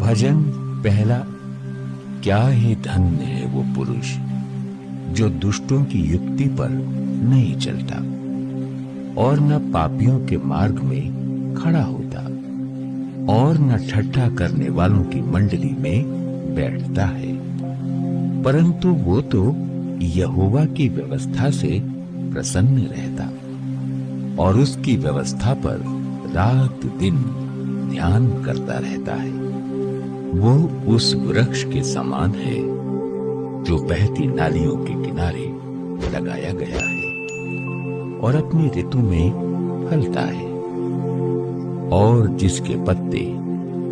भजन पहला। क्या ही धन्य है वो पुरुष जो दुष्टों की युक्ति पर नहीं चलता और न पापियों के मार्ग में खड़ा होता और न ठट्ठा करने वालों की मंडली में बैठता है, परंतु वो तो यहोवा की व्यवस्था से प्रसन्न रहता और उसकी व्यवस्था पर रात दिन ध्यान करता रहता है। वो उस वृक्ष के समान है जो बहती नालियों के किनारे लगाया गया है और अपनी ऋतु में फलता है और जिसके पत्ते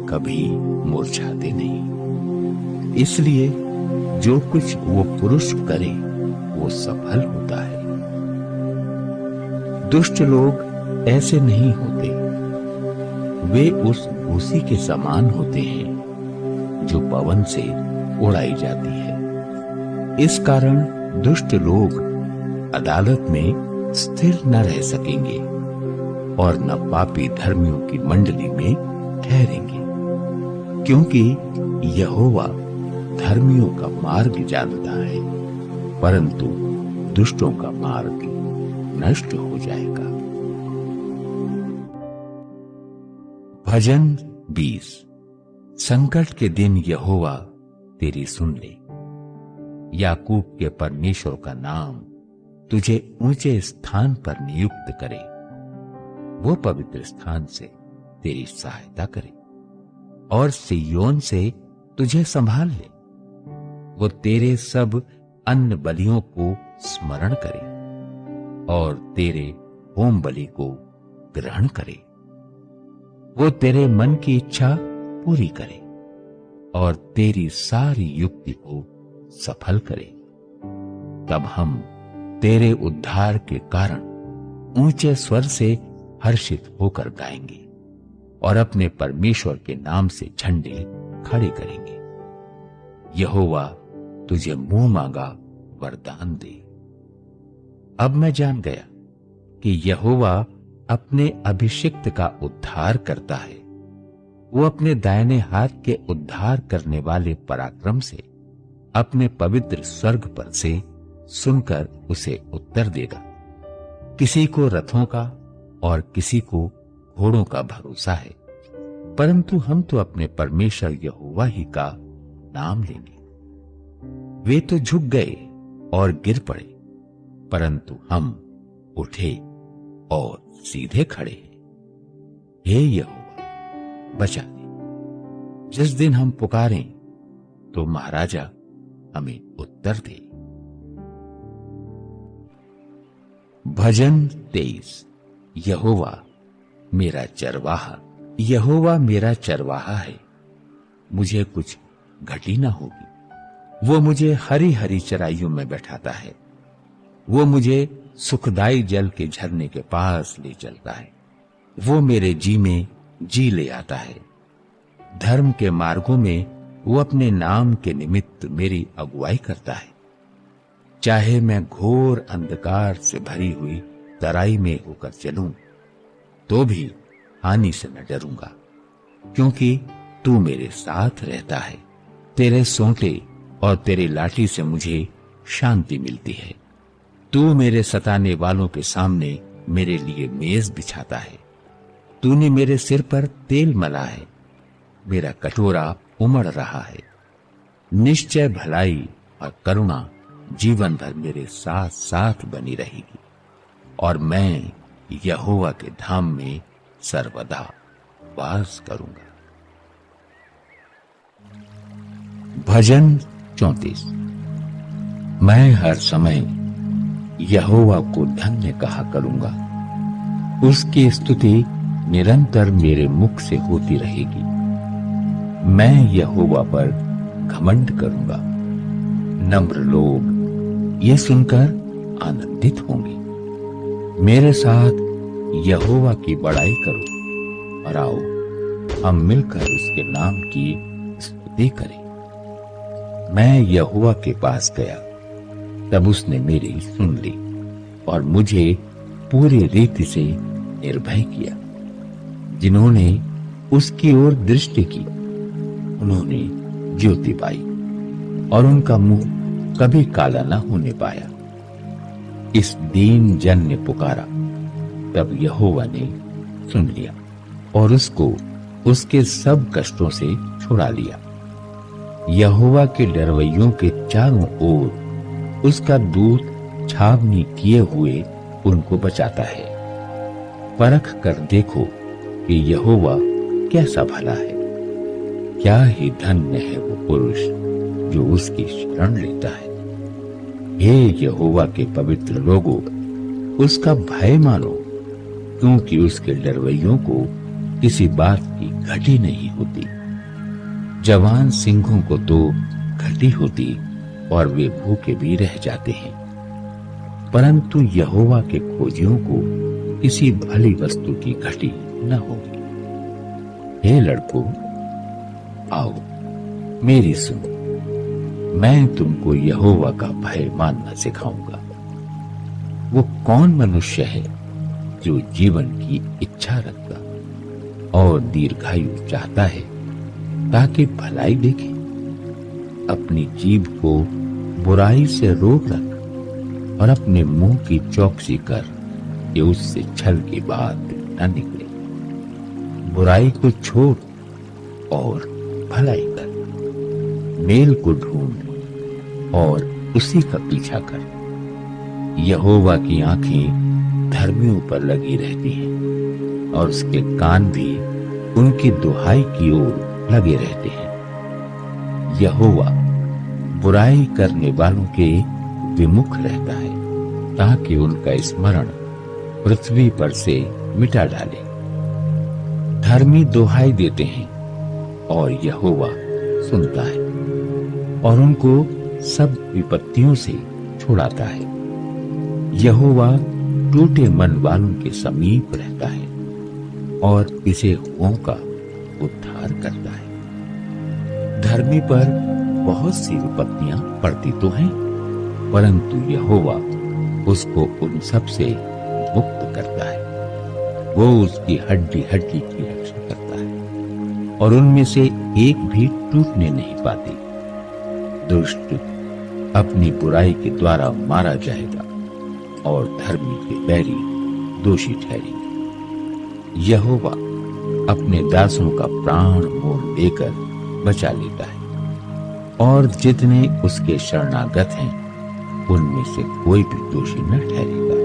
कभी मुरझाते नहीं। इसलिए जो कुछ वो पुरुष करे वो सफल होता है। दुष्ट लोग ऐसे नहीं होते, वे उस भूसी के समान होते हैं जो पवन से उड़ाई जाती है। इस कारण दुष्ट लोग अदालत में स्थिर न रह सकेंगे और न पापी धर्मियों की मंडली में ठहरेंगे, क्योंकि यहोवा धर्मियों का मार्ग जानता है, परंतु दुष्टों का मार्ग नष्ट हो जाएगा। भजन 20। संकट के दिन यहोवा तेरी सुन ले। याकूब के परमेश्वर का नाम तुझे ऊंचे स्थान पर नियुक्त करे। वो पवित्र स्थान से तेरी सहायता करे और सिय्योन से तुझे संभाल ले। वो तेरे सब अन्न बलियों को स्मरण करे और तेरे होम बलि को ग्रहण करे। वो तेरे मन की इच्छा पूरी करे और तेरी सारी युक्ति को सफल करे। तब हम तेरे उद्धार के कारण ऊंचे स्वर से हर्षित होकर गाएंगे और अपने परमेश्वर के नाम से झंडे खड़े करेंगे। यहोवा तुझे मुंह मांगा वरदान दे। अब मैं जान गया कि यहोवा अपने अभिषिक्त का उद्धार करता है। वो अपने दाहिने हाथ के उद्धार करने वाले पराक्रम से अपने पवित्र स्वर्ग पर से सुनकर उसे उत्तर देगा। किसी को रथों का और किसी को घोड़ों का भरोसा है, परंतु हम तो अपने परमेश्वर यहोवा ही का नाम लेंगे। वे तो झुक गए और गिर पड़े, परंतु हम उठे और सीधे खड़े हैं। हे यहोवा, बचा दे। जिस दिन हम पुकारें तो महाराजा हमें उत्तर दे। भजन 23। यहोवा मेरा चरवाहा। यहोवा मेरा चरवाहा है, मुझे कुछ घटी न होगी। वो मुझे हरी हरी चराइयों में बैठाता है। वो मुझे सुखदाई जल के झरने के पास ले चलता है। वो मेरे जी में जी ले आता है। धर्म के मार्गों में वो अपने नाम के निमित्त मेरी अगुवाई करता है। चाहे मैं घोर अंधकार से भरी हुई तराई में होकर चलूं, तो भी हानि से न डरूंगा, क्योंकि तू मेरे साथ रहता है। तेरे सोंटे और तेरी लाठी से मुझे शांति मिलती है। तू मेरे सताने वालों के सामने मेरे लिए मेज बिछाता है। तूने मेरे सिर पर तेल मला है, मेरा कटोरा उमड़ रहा है। निश्चय भलाई और करुणा जीवन भर मेरे साथ साथ बनी रहेगी और मैं यहोवा के धाम में सर्वदा वास करूंगा। भजन 34। मैं हर समय यहोवा को धन्य कहा करूंगा। उसकी स्तुति निरंतर मेरे मुख से होती रहेगी। मैं यहोवा पर घमंड करूंगा। नम्र लोग ये सुनकर आनंदित होंगे। मेरे साथ यहोवा की बड़ाई करो और आओ हम मिलकर उसके नाम की स्तुति करें। मैं यहोवा के पास गया, तब उसने मेरी सुन ली और मुझे पूरी रीति से निर्भय किया। जिन्होंने उसकी ओर दृष्टि की उन्होंने ज्योति पाई और उनका मुंह कभी काला न होने पाया। इस दीन जन ने पुकारा, तब यहोवा ने सुन लिया और उसको उसके सब कष्टों से छुड़ा लिया। यहोवा के डरवैयों के चारों ओर उसका दूत छावनी किए हुए उनको बचाता है। परख कर देखो कि यहोवा कैसा भला है। क्या ही धन्य है वो पुरुष जो उसकी शरण लेता है। हे यहोवा के पवित्र लोगों, उसका भय मानो, क्योंकि उसके डरवैयों को किसी बात की घटी नहीं होती। जवान सिंहों को तो घटी होती और वे भूखे भी रह जाते हैं, परंतु यहोवा के खोजियों को किसी भली वस्तु की घटी न होगी। हे लड़कों, आओ मेरी सुनो, मैं तुमको यहोवा का भय मानना सिखाऊंगा। वो कौन मनुष्य है जो जीवन की इच्छा रखता और दीर्घायु चाहता है ताकि भलाई देखे। अपनी जीभ को बुराई से रोक रख और अपने मुंह की चौकसी कर कि उससे छल की बात न निकले। बुराई को छोड़ और भलाई कर, मेल को ढूंढ और उसी का पीछा कर। यहोवा की आंखें धर्मियों पर लगी रहती हैं और उसके कान भी उनकी दुहाई की ओर लगे रहते हैं। यहोवा बुराई करने वालों के विमुख रहता है ताकि उनका स्मरण पृथ्वी पर से मिटा डाले। धर्मी दुहाई देते हैं और यहोवा सुनता है और उनको सब विपत्तियों से छुड़ाता है। यहोवा टूटे मन वालों के समीप रहता है और पिसे हुओं का उद्धार करता है। धर्मी पर बहुत सी विपत्तियां पड़ती तो हैं, परंतु यहोवा उसको उन सब से मुक्त करता है। वो उसकी हड्डी हड्डी की रक्षा करता है और उनमें से एक भी टूटने नहीं पाती। दुष्ट अपनी बुराई के द्वारा मारा जाएगा और धर्मी के बैरी दोषी ठहरेंगे। यहोवा अपने दासों का प्राण मोल लेकर बचा लेता है और जितने उसके शरणागत हैं उनमें से कोई भी दोषी न ठहरेगा।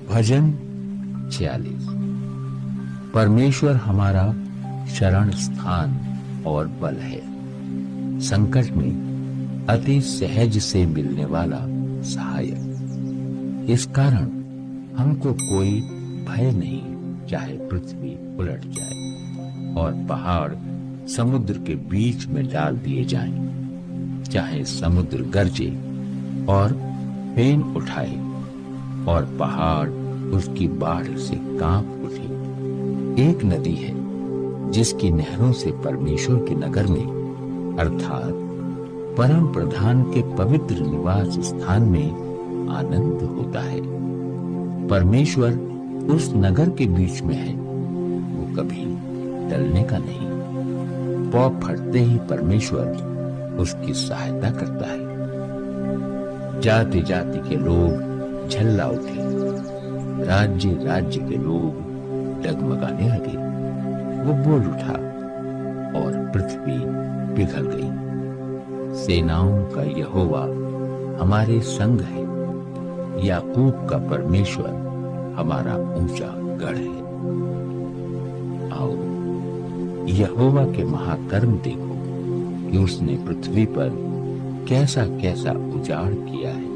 भजन 46। परमेश्वर हमारा शरण स्थान और बल है, संकट में अति सहज से मिलने वाला सहायक। इस कारण हमको कोई भय नहीं, चाहे पृथ्वी उलट जाए और पहाड़ समुद्र के बीच में डाल दिए जाएं, चाहे समुद्र गरजे और फेन उठाए और पहाड़ उसकी बाढ़ से कांप उठे। एक नदी है जिसकी नहरों से परमेश्वर के नगर में अर्थात परम प्रधान के पवित्र निवास स्थान में आनंद होता है। परमेश्वर उस नगर के बीच में है, वो कभी टलने का नहीं। पौ फटते ही परमेश्वर उसकी सहायता करता है। जाति जाति के लोग झल्ला उठे, राज्य राज्य के लोग डगमगाने लगे। वो बोल उठा और पृथ्वी पिघल गई। सेनाओं का यहोवा हमारे संग है, याकूब का परमेश्वर हमारा ऊंचा गढ़ है। आओ यहोवा के महाकर्म देखो कि उसने पृथ्वी पर कैसा कैसा उजाड़ किया है।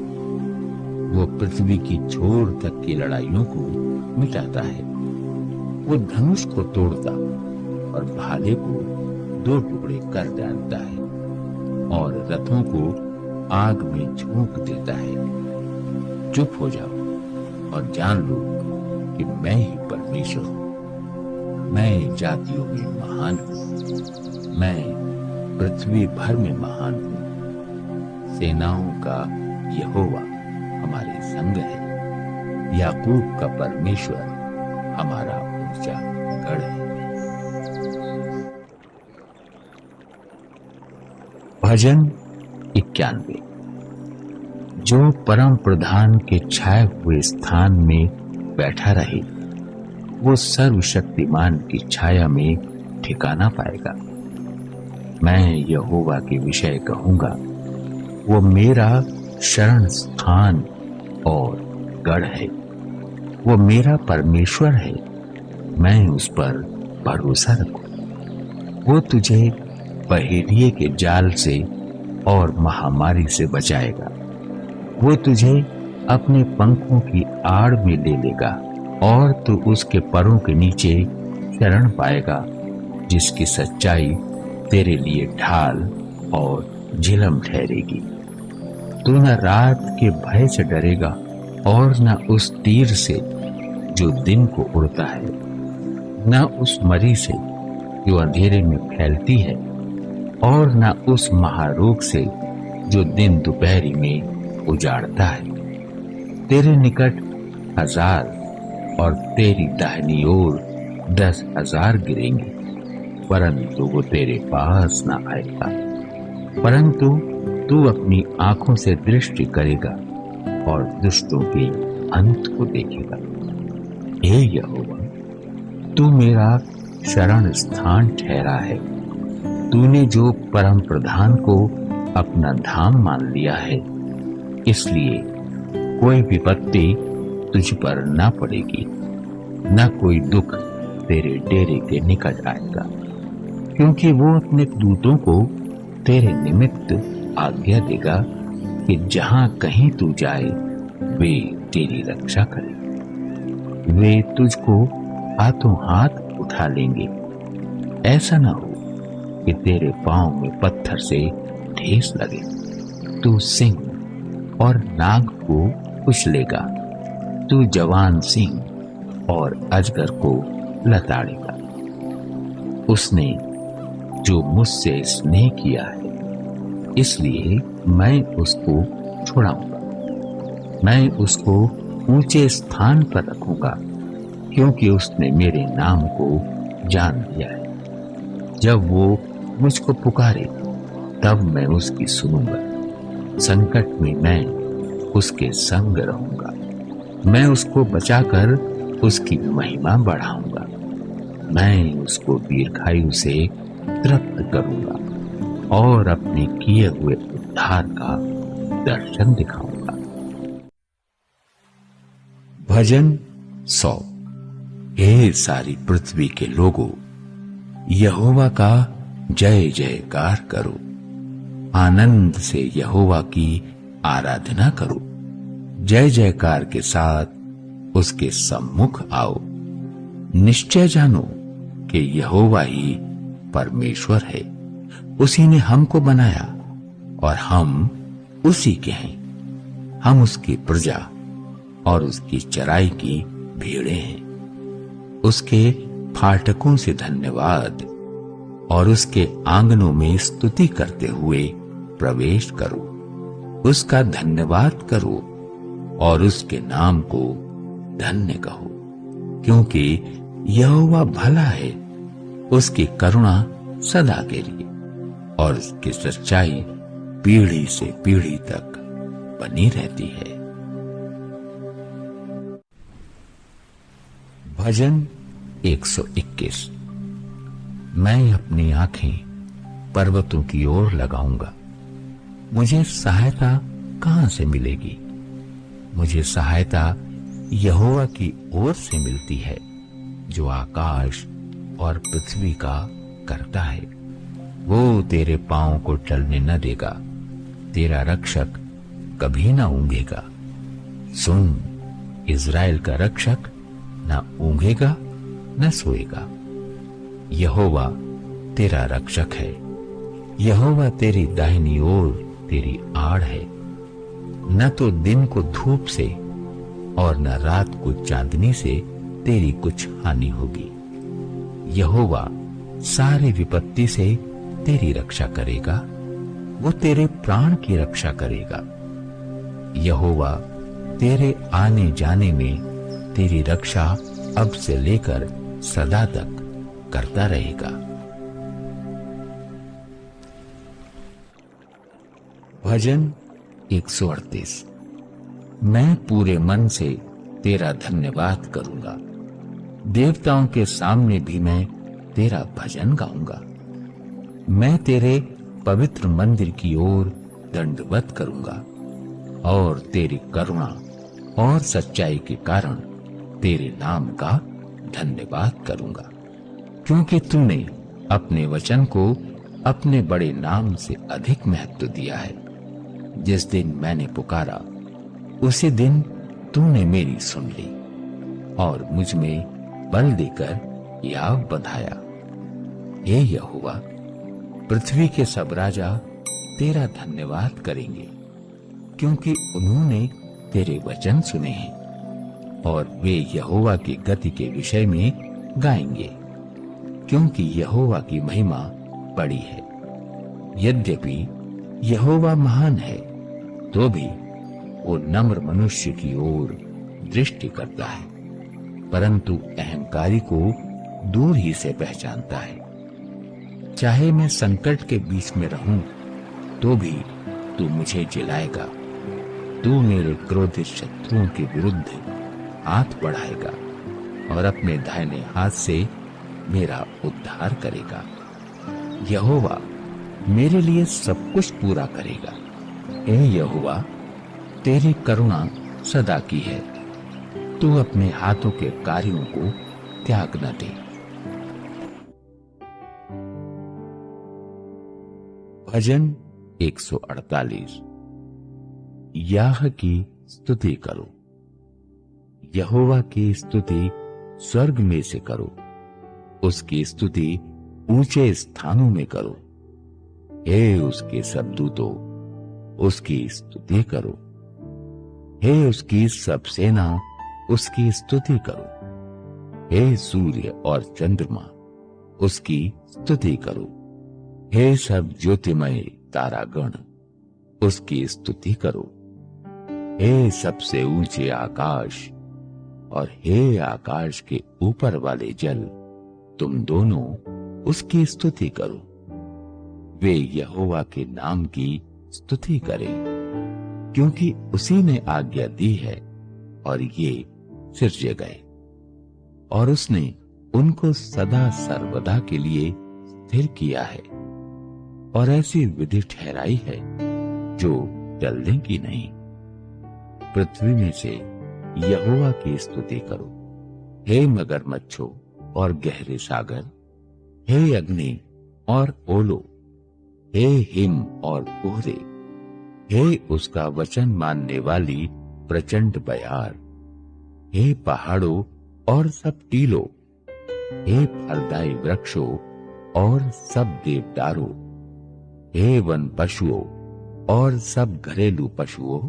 वो पृथ्वी की छोर तक की लड़ाइयों को मिटाता है। वो धनुष को तोड़ता और भाले को दो टुकड़े कर डालता है और रथों को आग में झोंक देता है। चुप हो जाओ और जान लो कि मैं ही परमेश्वर हूं। मैं जातियों में महान हूं, मैं पृथ्वी भर में महान हूं। सेनाओं का यहोवा हमारे संग है, याकूब का परमेश्वर हमारा ऊंचा गढ़ है। भजन 91। जो परम प्रधान के छाए हुए स्थान में बैठा रहे, वो सर्वशक्तिमान की छाया में ठिकाना पाएगा। मैं यहोवा के विषय कहूंगा, वो मेरा शरण स्थान और गढ़ है। वो मेरा परमेश्वर है, मैं उस पर भरोसा रखूं। वो तुझे पहेलिये के जाल से और महामारी से बचाएगा। वो तुझे अपने पंखों की आड़ में ले लेगा और तू उसके परों के नीचे शरण पाएगा, जिसकी सच्चाई तेरे लिए ढाल और झिलम ठहरेगी। तू न रात के भय से डरेगा और न उस तीर से जो दिन को उड़ता है, न उस मरी से जो अंधेरे में फैलती है, और न उस महारोग से जो दिन दोपहरी में उजाड़ता है। तेरे निकट 1000 और तेरी दाहिनी ओर 10,000 गिरेंगे, परंतु वो तेरे पास न आएगा। परंतु तू अपनी आंखों से दृष्टि करेगा और दुष्टों के अंत को देखेगा। हे यहोवा, तू मेरा शरण स्थान ठहरा है। तूने जो परम प्रधान को अपना धाम मान लिया है, इसलिए कोई विपत्ति तुझ पर न पड़ेगी, न कोई दुख तेरे डेरे के निकट आएगा, क्योंकि वो अपने दूतों को तेरे निमित्त आज्ञा देगा कि जहां कहीं तू जाए वे तेरी रक्षा करें। वे तुझको हाथों हाथ उठा लेंगे, ऐसा न हो कि तेरे पांव में पत्थर से ठेस लगे। तू सिंह और नाग को उछलेगा, तू जवान सिंह और अजगर को लताड़ेगा। उसने जो मुझसे स्नेह किया है, इसलिए मैं उसको छुड़ाऊंगा। मैं उसको ऊंचे स्थान पर रखूंगा, क्योंकि उसने मेरे नाम को जान लिया है। जब वो मुझको पुकारे, तब मैं उसकी सुनूंगा। संकट में मैं उसके संग रहूंगा। मैं उसको बचाकर उसकी महिमा बढ़ाऊंगा। मैं उसको दीर्घायु से तृप्त करूंगा और अपने किए हुए उद्धार का दर्शन दिखाऊंगा। भजन 100। हे सारी पृथ्वी के लोगों, यहोवा का जय जयकार करो। आनंद से यहोवा की आराधना करो। जय जयकार के साथ उसके सम्मुख आओ। निश्चय जानो कि यहोवा ही परमेश्वर है। उसी ने हमको बनाया और हम उसी के हैं। हम उसकी प्रजा और उसकी चराई की भेड़ें हैं। उसके फाटकों से धन्यवाद और उसके आंगनों में स्तुति करते हुए प्रवेश करो। उसका धन्यवाद करो और उसके नाम को धन्य कहो, क्योंकि यहोवा भला है। उसकी करुणा सदा के लिए और उसकी सच्चाई पीढ़ी से पीढ़ी तक बनी रहती है। भजन 121। मैं अपनी आंखें पर्वतों की ओर लगाऊंगा। मुझे सहायता कहां से मिलेगी? मुझे सहायता यहोवा की ओर से मिलती है, जो आकाश और पृथ्वी का करता है। वो तेरे पांव को टलने न देगा, तेरा रक्षक कभी न ऊंघेगा। सुन, इज़राइल का रक्षक न ऊंघेगा न सोएगा। यहोवा तेरा रक्षक है। यहोवा तेरी दाहिनी ओर तेरी आड़ है। न तो दिन को धूप से और न रात को चांदनी से तेरी कुछ हानि होगी। यहोवा सारी विपत्ति से तेरी रक्षा करेगा। वो तेरे प्राण की रक्षा करेगा। यहोवा तेरे आने जाने में तेरी रक्षा अब से लेकर सदा तक करता रहेगा। भजन 138। मैं पूरे मन से तेरा धन्यवाद करूंगा, देवताओं के सामने भी मैं तेरा भजन गाऊंगा। मैं तेरे पवित्र मंदिर की ओर दंडवत करूंगा और तेरी करुणा और सच्चाई के कारण तेरे नाम का धन्यवाद करूंगा, क्योंकि तूने अपने वचन को अपने बड़े नाम से अधिक महत्व दिया है। जिस दिन मैंने पुकारा उसी दिन तूने मेरी सुन ली और मुझ में बल देकर याव बंधाया। हे यहोवा, पृथ्वी के सब राजा तेरा धन्यवाद करेंगे, क्योंकि उन्होंने तेरे वचन सुने हैं और वे यहोवा की गति के विषय में गाएंगे, क्योंकि यहोवा की महिमा बड़ी है। यद्यपि यहोवा महान है तो भी वो नम्र मनुष्य की ओर दृष्टि करता है, परंतु अहंकारी को दूर ही से पहचानता है। चाहे मैं संकट के बीच में रहूं तो भी तू मुझे जिलाएगा। तू मेरे क्रोधित शत्रुओं के विरुद्ध हाथ बढ़ाएगा और अपने दाहिने हाथ से मेरा उद्धार करेगा। यहोवा मेरे लिए सब कुछ पूरा करेगा। हे यहोवा, तेरी करुणा सदा की है। तू अपने हाथों के कार्यों को त्याग न दे। भजन 148। याह की स्तुति करो। यहोवा की स्तुति स्वर्ग में से करो, उसकी स्तुति ऊंचे स्थानों में करो। हे उसके सब दूतों, उसकी स्तुति करो। हे उसकी सब सेना, उसकी स्तुति करो। हे सूर्य और चंद्रमा, उसकी स्तुति करो। हे सब ज्योतिमय तारागण, उसकी स्तुति करो। हे सबसे ऊंचे आकाश और हे आकाश के ऊपर वाले जल, तुम दोनों उसकी स्तुति करो। वे यहोवा के नाम की स्तुति करें, क्योंकि उसी ने आज्ञा दी है और ये सिरजे गए, और उसने उनको सदा सर्वदा के लिए स्थिर किया है और ऐसी विधि ठहराई है जो टलने की नहीं। पृथ्वी में से यहोवा की स्तुति करो। हे मगरमच्छों और गहरे सागर, हे अग्नि और ओलो, हे हिम और कोहरे, हे उसका वचन मानने वाली प्रचंड बयार, हे पहाड़ों और सब टीलों, हे फलदायी वृक्षों और सब देवदारों, हे वन पशुओं और सब घरेलू पशुओं,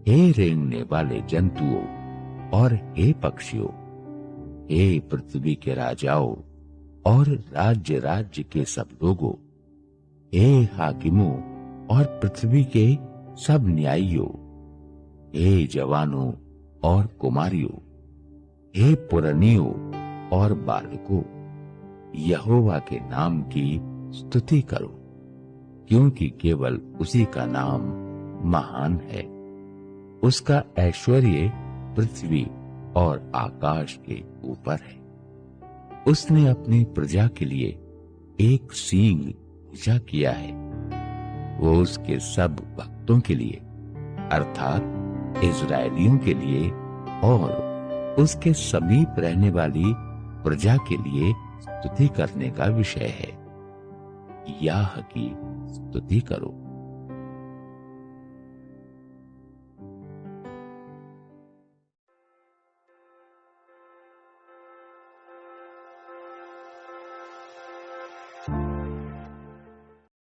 हे रेंगने वाले जंतुओं और हे पक्षियों, हे पृथ्वी के राजाओं और राज्य राज्य के सब लोगों, हे हाकिमों और पृथ्वी के सब न्यायियों, हे जवानों और कुमारियों, हे पुरनियों और बालकों, यहोवा के नाम की स्तुति करो, क्योंकि केवल उसी का नाम महान है। उसका ऐश्वर्य पृथ्वी और आकाश के ऊपर है। उसने अपनी प्रजा के लिए एक सींग ऊंचा किया है। वो उसके सब भक्तों के लिए अर्थात इजरायलियों के लिए और उसके समीप रहने वाली प्रजा के लिए स्तुति करने का विषय है। याह की स्तुति करो।